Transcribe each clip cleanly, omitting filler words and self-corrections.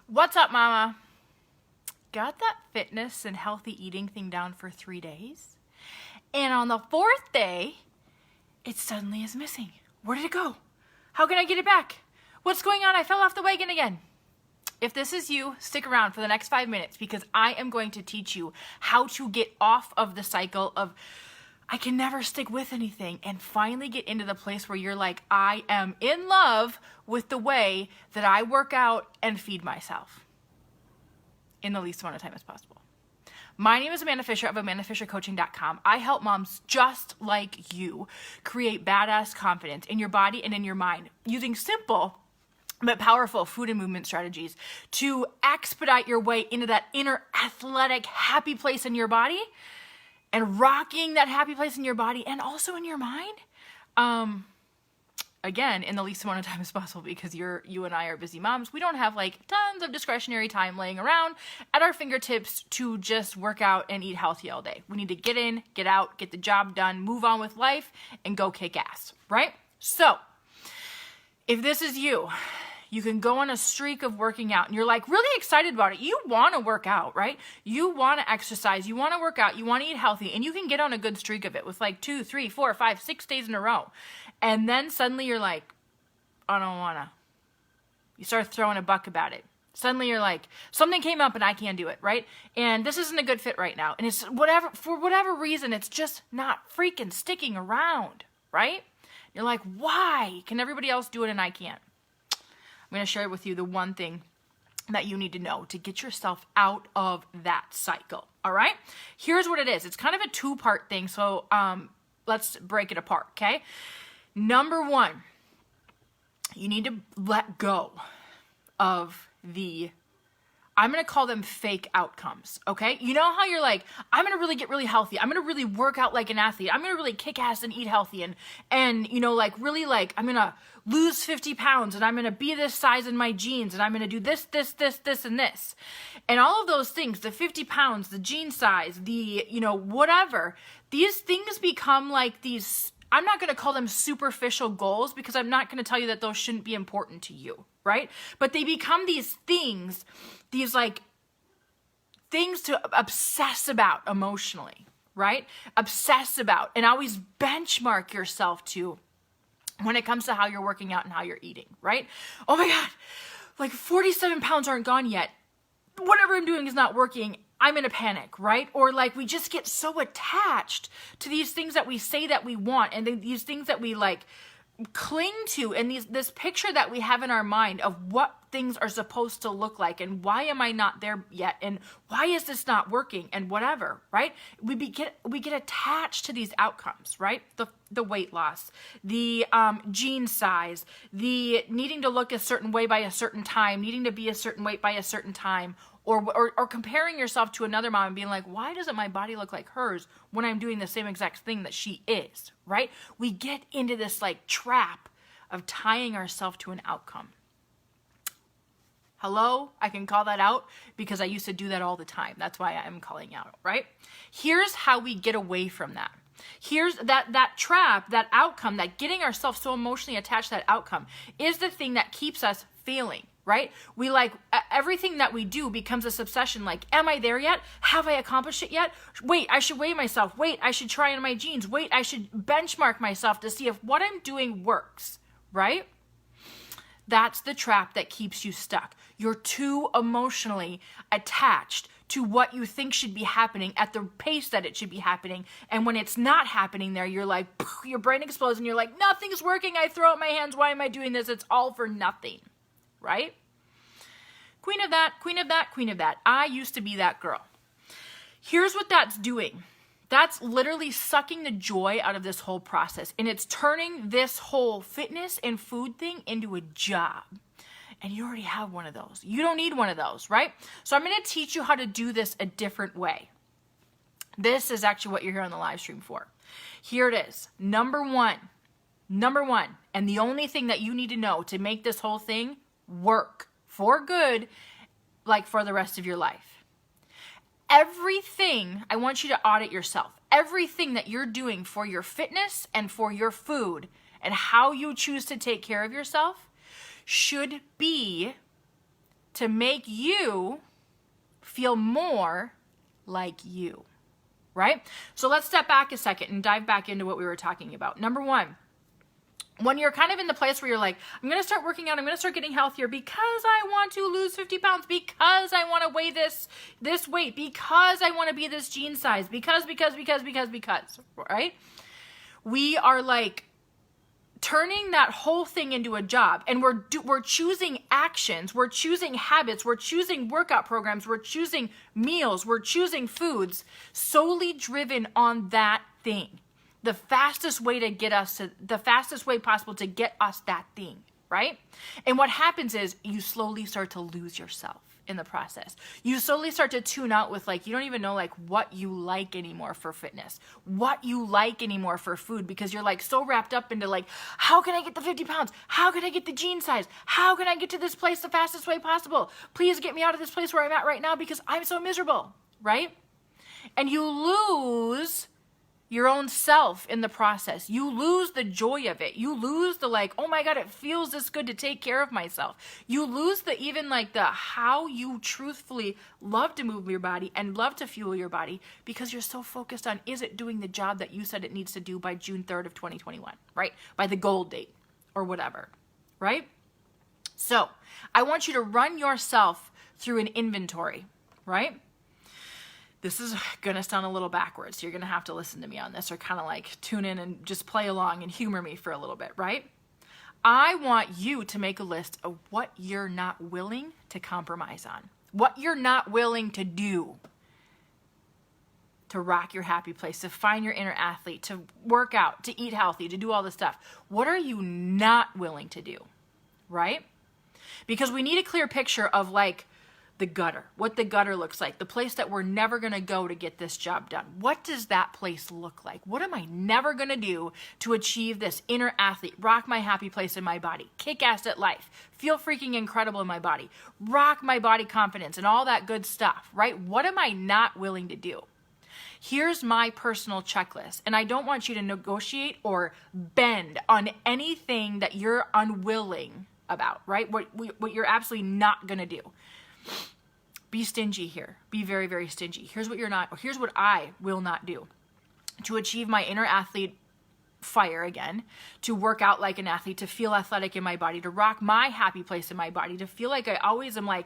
What's up, mama? Got that fitness and healthy eating thing down for 3 days. And on the 4th day, it suddenly is missing. Where did it go? How can I get it back? What's going on? I fell off the wagon again. If this is you, stick around for the next 5 minutes because I am going to teach you how to get off of the cycle of I can never stick with anything and finally get into the place where you're like, I am in love with the way that I work out and feed myself in the least amount of time as possible. My name is Amanda Fisher of AmandaFisherCoaching.com. I help moms just like you create badass confidence in your body and in your mind using simple but powerful food and movement strategies to expedite your way into that inner athletic, happy place in your body and rocking that happy place in your body and also in your mind. Again, in the least amount of time as possible because you and I are busy moms. We don't have like tons of discretionary time laying around at our fingertips to just work out and eat healthy all day. We need to get in, get out, get the job done, move on with life, and go kick ass, right? So, if this is you, you can go on a streak of working out and you're like really excited about it. You want to work out, right? You want to exercise, you want to work out, you want to eat healthy, and you can get on a good streak of it with like 2, 3, 4, 5, 6 days in a row. And then suddenly you're like, I don't want to. You start throwing a buck about it. Suddenly you're like, something came up and I can't do it, right? And this isn't a good fit right now. And it's for whatever reason, it's just not freaking sticking around, right? You're like, why can everybody else do it and I can't? I'm going to share with you the one thing that you need to know to get yourself out of that cycle, all right? Here's what it is. It's kind of a 2-part thing, so let's break it apart, okay? Number 1, you need to let go of the, I'm going to call them fake outcomes, okay? You know how you're like, I'm going to really get really healthy. I'm going to really work out like an athlete. I'm going to really kick ass and eat healthy and you know, like really like, I'm going to lose 50 pounds and I'm going to be this size in my jeans and I'm going to do this, and this. And all of those things, the 50 pounds, the jean size, the, you know, whatever, these things become like these, I'm not going to call them superficial goals because I'm not going to tell you that those shouldn't be important to you, right? But they become these things, these like things to obsess about emotionally, right? Obsess about and always benchmark yourself to when it comes to how you're working out and how you're eating, right? Oh my God, like 47 pounds aren't gone yet. Whatever I'm doing is not working. I'm in a panic, right? Or like we just get so attached to these things that we say that we want and these things that we like cling to and this picture that we have in our mind of what things are supposed to look like and why am I not there yet and why is this not working and whatever, right? We get attached to these outcomes, right? The weight loss, the jean size, the needing to look a certain way by a certain time, needing to be a certain weight by a certain time, or comparing yourself to another mom and being like, why doesn't my body look like hers when I'm doing the same exact thing that she is, right? We get into this like trap of tying ourselves to an outcome. Hello? I can call that out because I used to do that all the time. That's why I'm calling out, right? Here's how we get away from that. Here's that trap, that outcome, that getting ourselves so emotionally attached to that outcome is the thing that keeps us failing, right? We like everything that we do becomes this obsession. Like, am I there yet? Have I accomplished it yet? Wait, I should weigh myself. Wait, I should try on my jeans. Wait, I should benchmark myself to see if what I'm doing works, right? That's the trap that keeps you stuck. You're too emotionally attached to what you think should be happening at the pace that it should be happening. And when it's not happening there, you're like, your brain explodes and you're like, nothing's working. I throw up my hands. Why am I doing this? It's all for nothing, right? Queen of that, queen of that, queen of that. I used to be that girl. Here's what that's doing. That's literally sucking the joy out of this whole process. And it's turning this whole fitness and food thing into a job. And you already have one of those. You don't need one of those, right? So I'm going to teach you how to do this a different way. This is actually what you're here on the live stream for. Here it is. Number one, and the only thing that you need to know to make this whole thing work for good, like for the rest of your life. Everything, I want you to audit yourself. Everything that you're doing for your fitness and for your food and how you choose to take care of yourself should be to make you feel more like you, right? So let's step back a second and dive back into what we were talking about. Number one, when you're kind of in the place where you're like, I'm going to start working out, I'm going to start getting healthier because I want to lose 50 pounds, because I want to weigh this weight, because I want to be this jean size, because, right? We are like turning that whole thing into a job, and we're choosing actions, we're choosing habits, we're choosing workout programs, we're choosing meals, we're choosing foods solely driven on that thing. The fastest way possible to get us that thing, right? And what happens is you slowly start to lose yourself in the process. You slowly start to tune out with like, you don't even know like what you like anymore for fitness, what you like anymore for food, because you're like so wrapped up into like, how can I get the 50 pounds? How can I get the jean size? How can I get to this place the fastest way possible? Please get me out of this place where I'm at right now because I'm so miserable, right? And you lose your own self in the process. You lose the joy of it. You lose the like, oh my God, it feels this good to take care of myself. You lose the even like the how you truthfully love to move your body and love to fuel your body because you're so focused on, is it doing the job that you said it needs to do by June 3rd of 2021, right? By the goal date or whatever, right? So I want you to run yourself through an inventory, right? This is going to sound a little backwards. You're going to have to listen to me on this or kind of like tune in and just play along and humor me for a little bit, right? I want you to make a list of what you're not willing to compromise on, what you're not willing to do to rock your happy place, to find your inner athlete, to work out, to eat healthy, to do all this stuff. What are you not willing to do, right? Because we need a clear picture of like, the gutter, what the gutter looks like, the place that we're never going to go to get this job done. What does that place look like? What am I never going to do to achieve this inner athlete, rock my happy place in my body, kick ass at life, feel freaking incredible in my body, rock my body confidence and all that good stuff, right? What am I not willing to do? Here's my personal checklist, and I don't want you to negotiate or bend on anything that you're unwilling about, right? What you're absolutely not going to do. Be stingy here. Be very, very stingy. Here's what I will not do to achieve my inner athlete fire again, to work out like an athlete, to feel athletic in my body, to rock my happy place in my body, to feel like I always am like,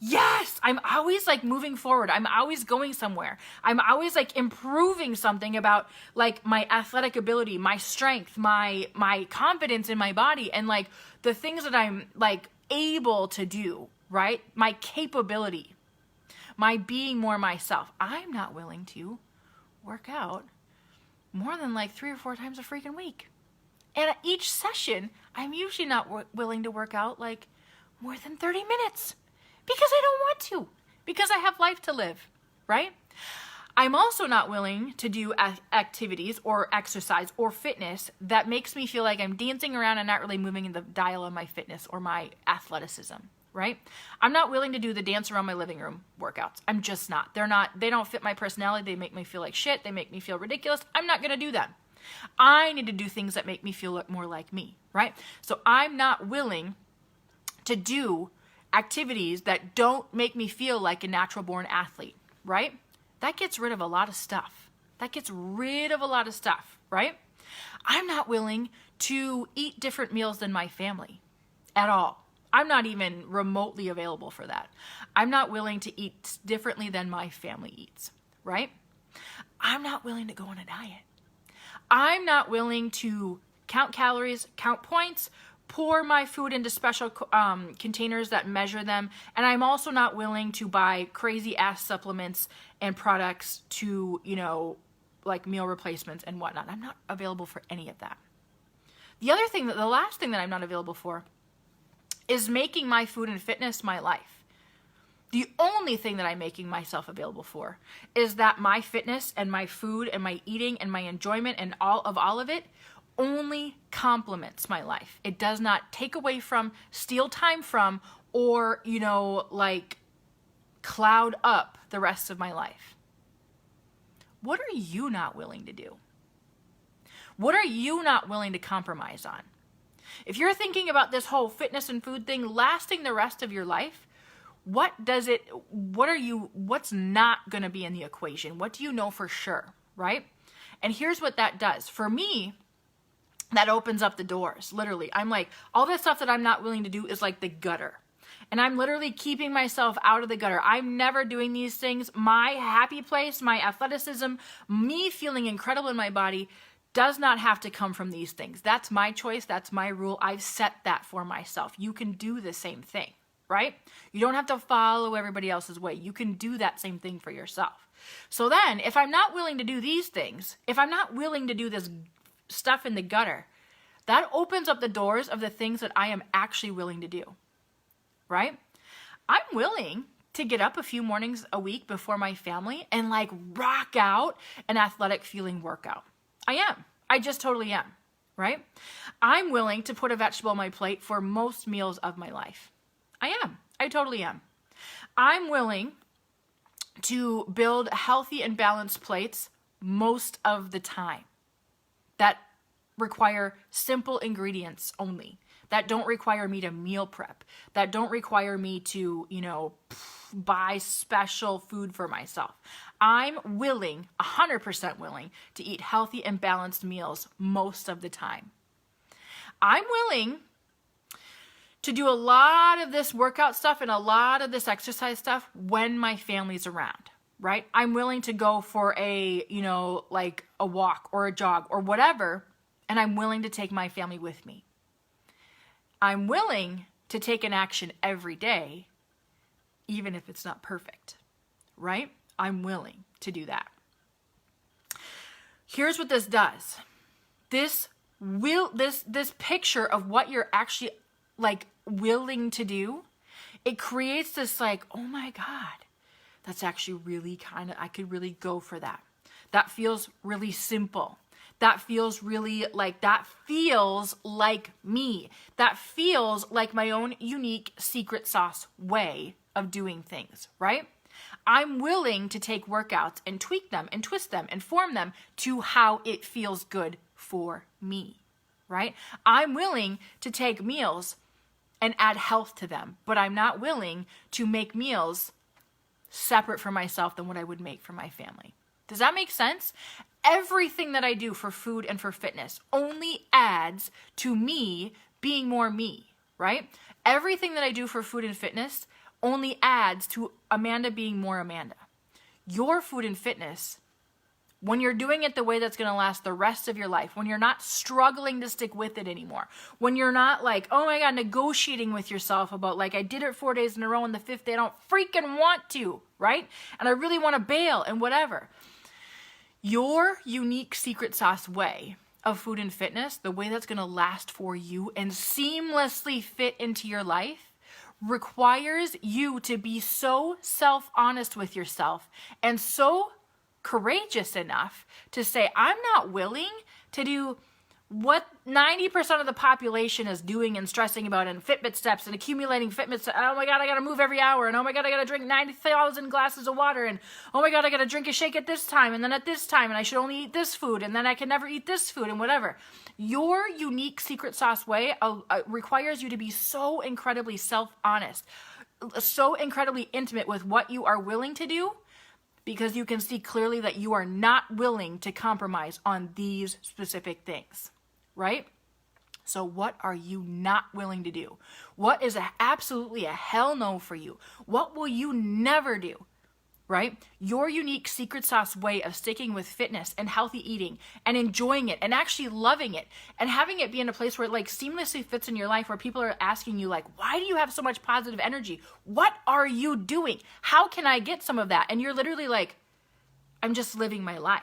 yes, I'm always like moving forward. I'm always going somewhere. I'm always like improving something about like my athletic ability, my strength, my confidence in my body, and like the things that I'm like able to do, right? My capability, my being more myself. I'm not willing to work out more than like 3 or 4 times a freaking week. And at each session, I'm usually not willing to work out like more than 30 minutes because I don't want to, because I have life to live, right? I'm also not willing to do activities or exercise or fitness that makes me feel like I'm dancing around and not really moving in the dial of my fitness or my athleticism, right? I'm not willing to do the dance around my living room workouts. I'm just not. They don't fit my personality. They make me feel like shit. They make me feel ridiculous. I'm not going to do them. I need to do things that make me feel more like me, right? So I'm not willing to do activities that don't make me feel like a natural born athlete, right? That gets rid of a lot of stuff. Right? I'm not willing to eat different meals than my family at all. I'm not even remotely available for that. I'm not willing to eat differently than my family eats, right? I'm not willing to go on a diet. I'm not willing to count calories, count points, pour my food into special containers that measure them. And I'm also not willing to buy crazy ass supplements and products to, like meal replacements and whatnot. I'm not available for any of that. The last thing that I'm not available for is making my food and fitness my life. The only thing that I'm making myself available for is that my fitness and my food and my eating and my enjoyment and all of it only complements my life. It does not take away from, steal time from, or, like cloud up the rest of my life. What are you not willing to do? What are you not willing to compromise on? If you're thinking about this whole fitness and food thing lasting the rest of your life, What's not going to be in the equation? What do you know for sure, right? And here's what that does. For me, that opens up the doors, literally. I'm like, all this stuff that I'm not willing to do is like the gutter. And I'm literally keeping myself out of the gutter. I'm never doing these things. My happy place, my athleticism, me feeling incredible in my body does not have to come from these things. That's my choice. That's my rule. I've set that for myself. You can do the same thing, right? You don't have to follow everybody else's way. You can do that same thing for yourself. So then, if I'm not willing to do these things, if I'm not willing to do this stuff in the gutter, that opens up the doors of the things that I am actually willing to do, right? I'm willing to get up a few mornings a week before my family and like rock out an athletic feeling workout. I am. I just totally am, right? I'm willing to put a vegetable on my plate for most meals of my life. I am. I totally am. I'm willing to build healthy and balanced plates most of the time that require simple ingredients only, that don't require me to meal prep, that don't require me to, buy special food for myself. I'm willing, 100% willing, to eat healthy and balanced meals most of the time. I'm willing to do a lot of this workout stuff and a lot of this exercise stuff when my family's around, right? I'm willing to go for a walk or a jog or whatever, and I'm willing to take my family with me. I'm willing to take an action every day, even if it's not perfect, right? I'm willing to do that. Here's what this does. This picture of what you're actually like willing to do, it creates this like, oh my God, that's actually really I could really go for that. That feels really simple. That feels really that feels like me. That feels like my own unique secret sauce way of doing things, right? I'm willing to take workouts and tweak them and twist them and form them to how it feels good for me, right? I'm willing to take meals and add health to them, but I'm not willing to make meals separate for myself than what I would make for my family. Does that make sense? Everything that I do for food and for fitness only adds to me being more me, right? Everything that I do for food and fitness only adds to Amanda being more Amanda. Your food and fitness, when you're doing it the way that's going to last the rest of your life, when you're not struggling to stick with it anymore, when you're not like, oh my God, negotiating with yourself about like, I did it 4 days in a row and the 5th day I don't freaking want to, right? And I really want to bail and whatever. Your unique secret sauce way of food and fitness, the way that's going to last for you and seamlessly fit into your life, requires you to be so self-honest with yourself and so courageous enough to say, I'm not willing to do what 90% of the population is doing and stressing about in Fitbit steps and accumulating Fitbit steps. Oh my God, I got to move every hour. And oh my God, I got to drink 90,000 glasses of water. And oh my God, I got to drink a shake at this time and then at this time. And I should only eat this food. And then I can never eat this food and whatever. Your unique secret sauce way requires you to be so incredibly self-honest, so incredibly intimate with what you are willing to do, because you can see clearly that you are not willing to compromise on these specific things, right? So what are you not willing to do? What is absolutely a hell no for you? What will you never do, right? Your unique secret sauce way of sticking with fitness and healthy eating and enjoying it and actually loving it and having it be in a place where it like seamlessly fits in your life, where people are asking you like, why do you have so much positive energy? What are you doing? How can I get some of that? And you're literally like, I'm just living my life.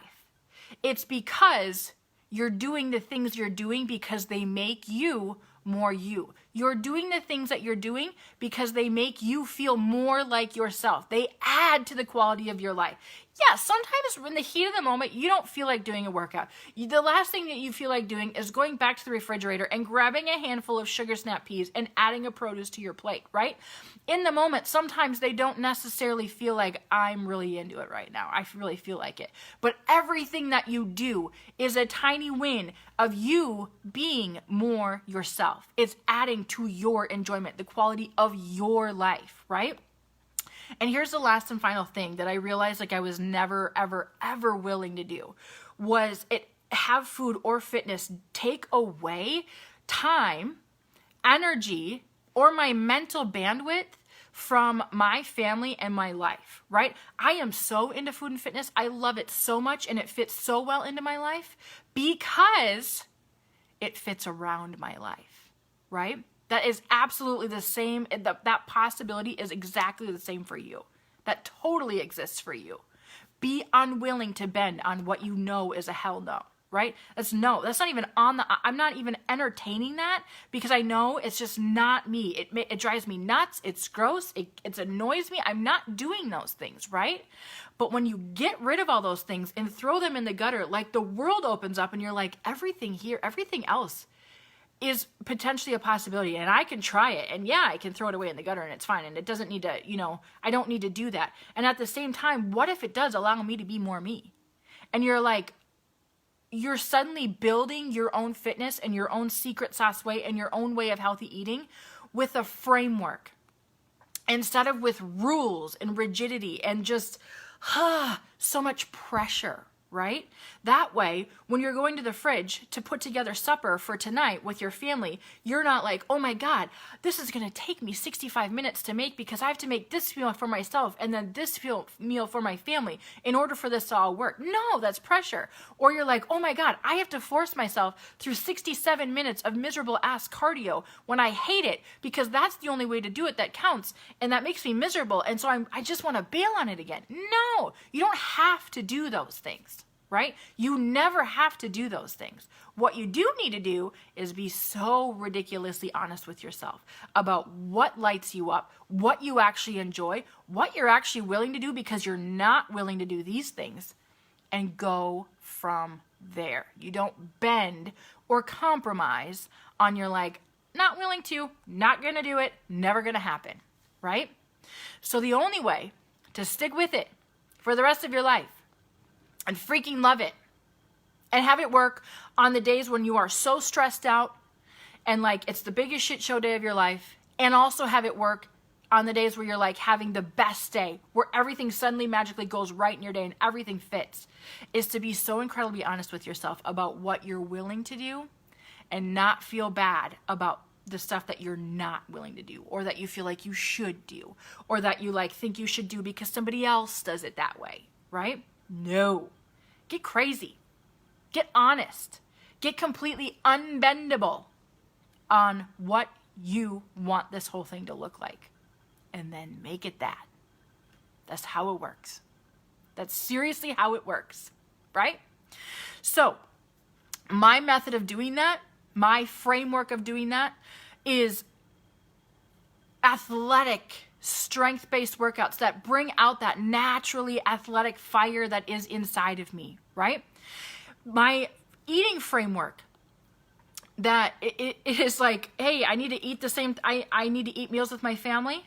It's because you're doing the things you're doing because they make you more you. You're doing the things that you're doing because they make you feel more like yourself. They add to the quality of your life. Yeah, sometimes in the heat of the moment, you don't feel like doing a workout. The last thing that you feel like doing is going back to the refrigerator and grabbing a handful of sugar snap peas and adding a produce to your plate, right? In the moment, sometimes they don't necessarily feel like I'm really into it right now. I really feel like it. But everything that you do is a tiny win of you being more yourself. It's adding to your enjoyment, the quality of your life, right? And here's the last and final thing that I realized like I was never, ever, ever willing to do was have food or fitness take away time, energy, or my mental bandwidth from my family and my life, right? I am so into food and fitness. I love it so much and it fits so well into my life because it fits around my life, right? That is absolutely the same. That possibility is exactly the same for you. That totally exists for you. Be unwilling to bend on what you know is a hell no, right? That's not even I'm not even entertaining that because I know it's just not me. It drives me nuts. It's gross. It annoys me. I'm not doing those things, right? But when you get rid of all those things and throw them in the gutter, like the world opens up and you're like, everything here, everything else is potentially a possibility and I can try it. And yeah, I can throw it away in the gutter and it's fine. And it doesn't need to, I don't need to do that. And at the same time, what if it does allow me to be more me? And you're like, you're suddenly building your own fitness and your own secret sauce way and your own way of healthy eating with a framework instead of with rules and rigidity and just so much pressure, right? That way, when you're going to the fridge to put together supper for tonight with your family, you're not like, oh my God, this is going to take me 65 minutes to make because I have to make this meal for myself and then this meal for my family in order for this to all work. No, that's pressure. Or you're like, oh my God, I have to force myself through 67 minutes of miserable ass cardio when I hate it because that's the only way to do it that counts and that makes me miserable. And so I just want to bail on it again. No, you don't have to do those things. Right? You never have to do those things. What you do need to do is be so ridiculously honest with yourself about what lights you up, what you actually enjoy, what you're actually willing to do because you're not willing to do these things, and go from there. You don't bend or compromise on your like, not willing to, not going to do it, never going to happen, right? So the only way to stick with it for the rest of your life and freaking love it and have it work on the days when you are so stressed out and like it's the biggest shit show day of your life, and also have it work on the days where you're like having the best day where everything suddenly magically goes right in your day and everything fits, is to be so incredibly honest with yourself about what you're willing to do and not feel bad about the stuff that you're not willing to do or that you feel like you should do or that you like think you should do because somebody else does it that way, right? No. Get crazy. Get honest. Get completely unbendable on what you want this whole thing to look like. And then make it that. That's how it works. That's seriously how it works, right? So, my method of doing that, my framework of doing that is athletic, strength-based workouts that bring out that naturally athletic fire that is inside of me, right? My eating framework that it is like, hey, I need to eat the same, I need to eat meals with my family.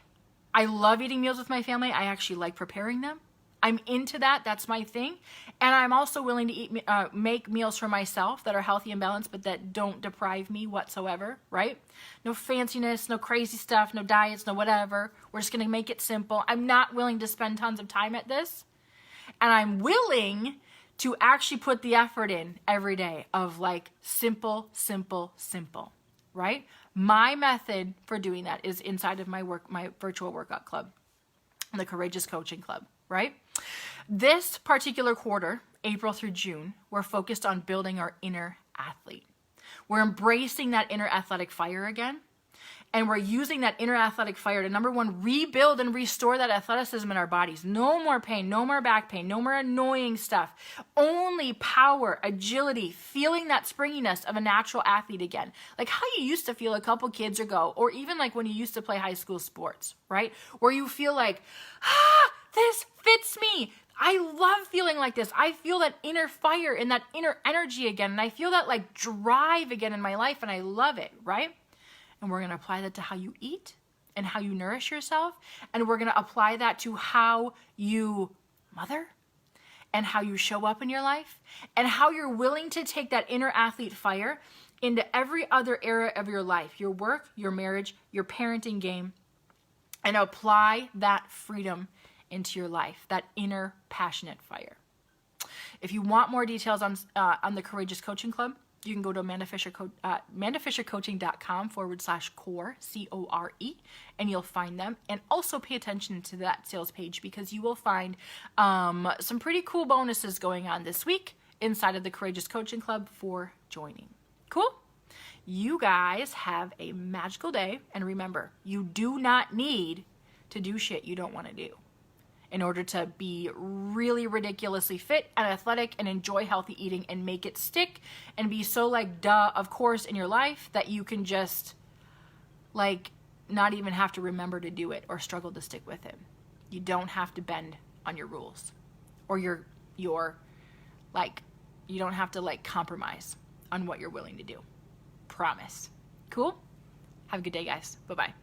I love eating meals with my family. I actually like preparing them. I'm into that. That's my thing. And I'm also willing to make meals for myself that are healthy and balanced, but that don't deprive me whatsoever, right? No fanciness, no crazy stuff, no diets, no whatever. We're just going to make it simple. I'm not willing to spend tons of time at this. And I'm willing to actually put the effort in every day of like simple, simple, simple, right? My method for doing that is inside of my virtual workout club, the Courageous Coaching Club, right? This particular quarter, April through June, we're focused on building our inner athlete. We're embracing that inner athletic fire again. And we're using that inner athletic fire to, number one, rebuild and restore that athleticism in our bodies. No more pain, no more back pain, no more annoying stuff. Only power, agility, feeling that springiness of a natural athlete again. Like how you used to feel a couple kids ago, or even like when you used to play high school sports, right? Where you feel like, this fits me. I love feeling like this. I feel that inner fire and that inner energy again. And I feel that like drive again in my life, and I love it, right? And we're going to apply that to how you eat and how you nourish yourself. And we're going to apply that to how you mother and how you show up in your life and how you're willing to take that inner athlete fire into every other area of your life, your work, your marriage, your parenting game, and apply that freedom into your life, that inner passionate fire. If you want more details on the Courageous Coaching Club, you can go to amandafishercoaching.com/core, CORE, and you'll find them. And also pay attention to that sales page, because you will find some pretty cool bonuses going on this week inside of the Courageous Coaching Club for joining. Cool? You guys have a magical day. And remember, you do not need to do shit you don't want to do in order to be really ridiculously fit and athletic and enjoy healthy eating and make it stick and be so like duh of course in your life that you can just like not even have to remember to do it or struggle to stick with it. You don't have to bend on your rules or your like, you don't have to like compromise on what you're willing to do. Promise. Cool? Have a good day, guys. Bye-bye.